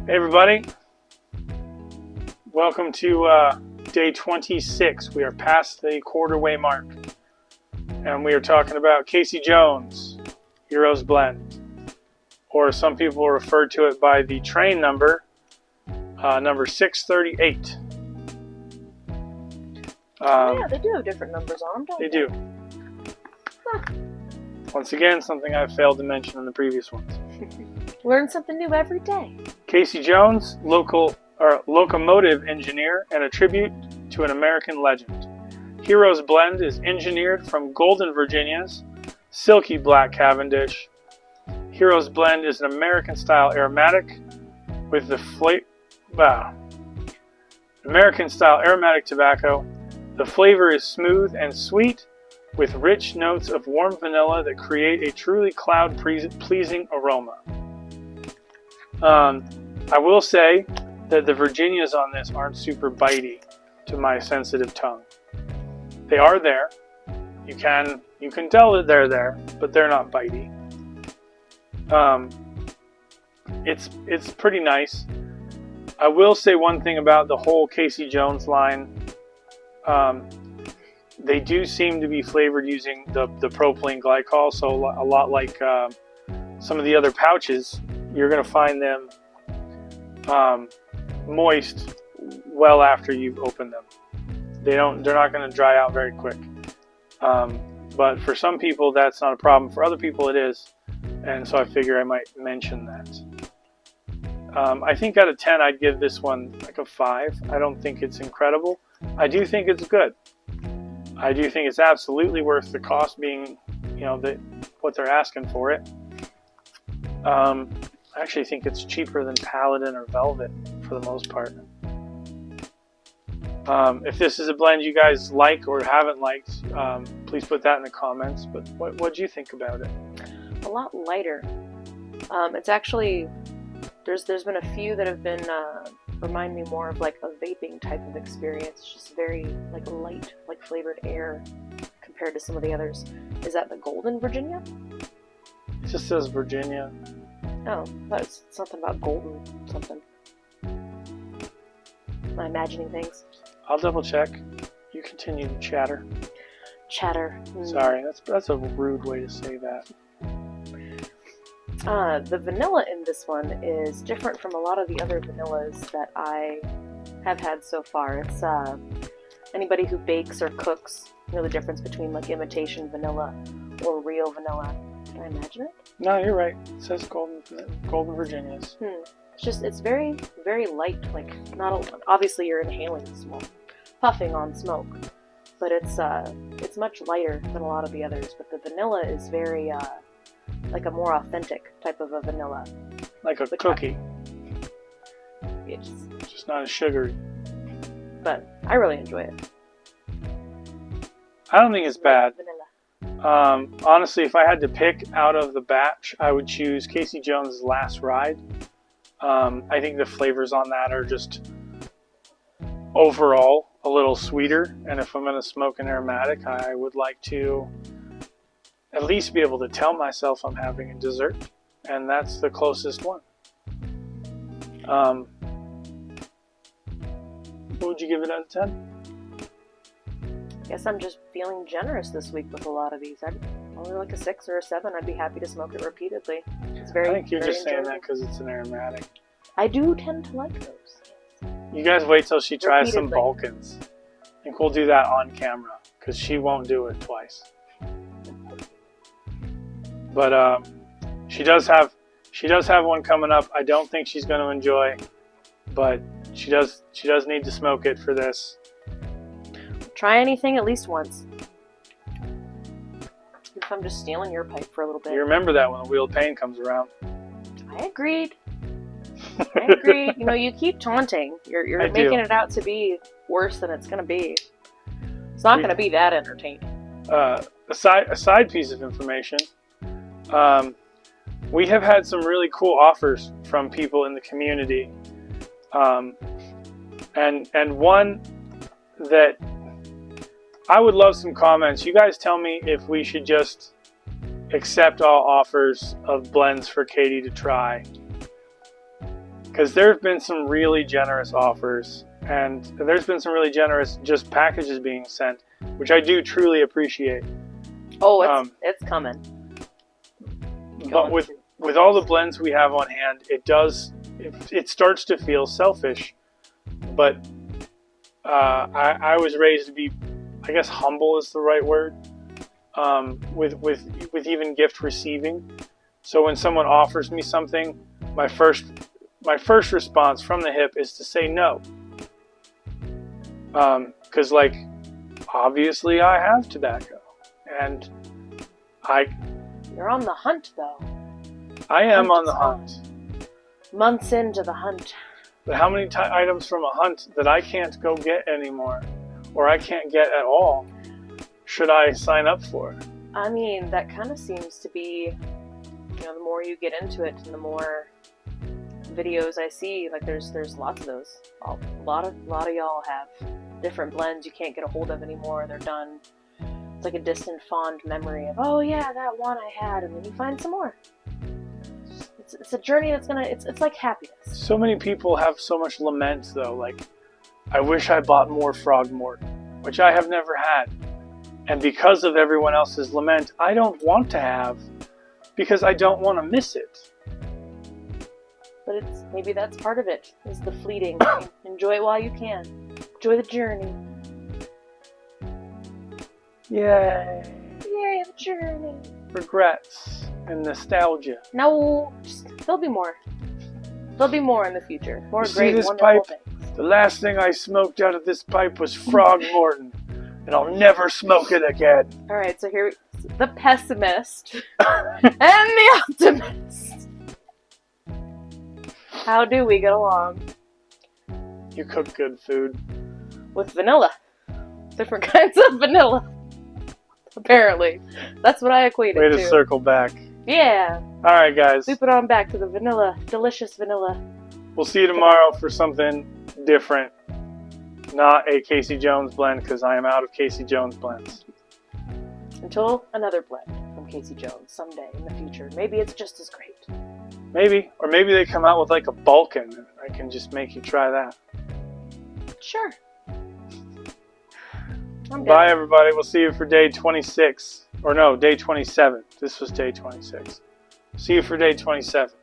Hey everybody, welcome to day 26. We are past the quarter-way mark, and we are talking about Casey Jones, Heroes Blend, or some people refer to it by the train number, number 638. Yeah, they do have different numbers on them, don't They do. Huh. Once again, something I failed to mention in the previous ones. Learn something new every day. Casey Jones, locomotive engineer and a tribute to an American legend. Heroes Blend is engineered from Golden Virginia's Silky Black Cavendish. Heroes Blend is an American-style aromatic with the American-style aromatic tobacco. The flavor is smooth and sweet, with rich notes of warm vanilla that create a truly cloud-pleasing aroma. I will say that the Virginias on this aren't super bitey to my sensitive tongue. They are there. You can tell that they're there, but they're not bitey. It's pretty nice. I will say one thing about the whole Casey Jones line. They do seem to be flavored using the propylene glycol, so a lot like some of the other pouches. You're going to find them moist well after you've opened them. They're not going to dry out very quick. But for some people, that's not a problem. For other people, it is. And so I figure I might mention that. I think out of 10, I'd give this one like a 5. I don't think it's incredible. I do think it's good. I do think it's absolutely worth the cost being, what they're asking for it. I actually think it's cheaper than Paladin or Velvet for the most part. If this is a blend you guys like or haven't liked, please put that in the comments. But what do you think about it? A lot lighter. It's actually, there's been a few that have been remind me more of like a vaping type of experience. Just very like light, like flavored air compared to some of the others. Is that the Golden Virginia? It just says Virginia. Oh, that's something about golden something. Am I imagining things? I'll double check. You continue to chatter. Chatter. Sorry, that's a rude way to say that. The vanilla in this one is different from a lot of the other vanillas that I have had so far. It's anybody who bakes or cooks know the difference between like imitation vanilla or real vanilla. Can I imagine it? No, you're right. It says Golden Virginias. It's very, very light. Like obviously you're inhaling smoke, puffing on smoke, but it's much lighter than a lot of the others. But the vanilla is very like a more authentic type of a vanilla. Like a cookie. It's just not as sugary. But I really enjoy it. I don't think it's bad. Vanilla. Honestly, if I had to pick out of the batch, I would choose Casey Jones' Last Ride. I think the flavors on that are just overall a little sweeter. And if I'm going to smoke an aromatic, I would like to at least be able to tell myself I'm having a dessert, and that's the closest one. What would you give it out of 10? Guess I'm just feeling generous this week with a lot of these. I'd only like a 6 or a 7. I'd be happy to smoke it repeatedly. It's very. I think you're very just saying enjoyable. that because it's an aromatic. I do tend to like those. You guys wait till she tries some Repeatedly. Balkans. I think we'll do that on camera because she won't do it twice. But she does have one coming up. I don't think she's going to enjoy, but she does need to smoke it for this. Try anything at least once. If I'm just stealing your pipe for a little bit. You remember that when the Wheel of Pain comes around. I agreed. You keep taunting. You're making it out to be worse than it's going to be. It's not going to be that entertaining. A side piece of information. We have had some really cool offers from people in the community. And one that I would love some comments. You guys tell me if we should just accept all offers of blends for Katie to try. because there have been some really generous offers, and there's been some really generous just packages being sent, which I do truly appreciate. Oh, it's coming. But with all the blends we have on hand, it starts to feel selfish. But I was raised to be, I guess, humble is the right word. With even gift receiving. So when someone offers me something, my first response from the hip is to say no. Because like, obviously I have tobacco, and You're on the hunt, though. I am on the hunt. Months into the hunt. But how many items from a hunt that I can't go get anymore, or I can't get at all, should I sign up for? I mean, that kind of seems to be, the more you get into it, and the more videos I see, like there's lots of those. A lot of y'all have different blends you can't get a hold of anymore. They're done. It's like a distant, fond memory of, oh yeah, that one I had, and then you find some more. It's a journey that's it's like happiness. So many people have so much lament, though. Like, I wish I bought more Frogmorton, which I have never had. And because of everyone else's lament, I don't want to have, because I don't want to miss it. But maybe that's part of it, is the fleeting. Enjoy it while you can. Enjoy the journey. Yay. Yay, the journey. Regrets and nostalgia. No, there'll be more. There'll be more in the future. More You great, see this wonderful pipe? things. The last thing I smoked out of this pipe was Frogmorton, and I'll never smoke it again. Alright, so here, the pessimist and the optimist. How do we get along? You cook good food. With vanilla. Different kinds of vanilla. Apparently. That's what I equate it Way to. to circle back. Yeah. Alright, guys. Loop it on back to the vanilla. Delicious vanilla. We'll see you tomorrow for something different. Not a Casey Jones blend, because I am out of Casey Jones blends. Until another blend from Casey Jones someday in the future. Maybe it's just as great. Maybe. Or maybe they come out with like a Balkan, and I can just make you try that. Sure. I'm Bye, down. everybody. We'll see you for day 26. Or no, day 27. This was day 26. See you for day 27.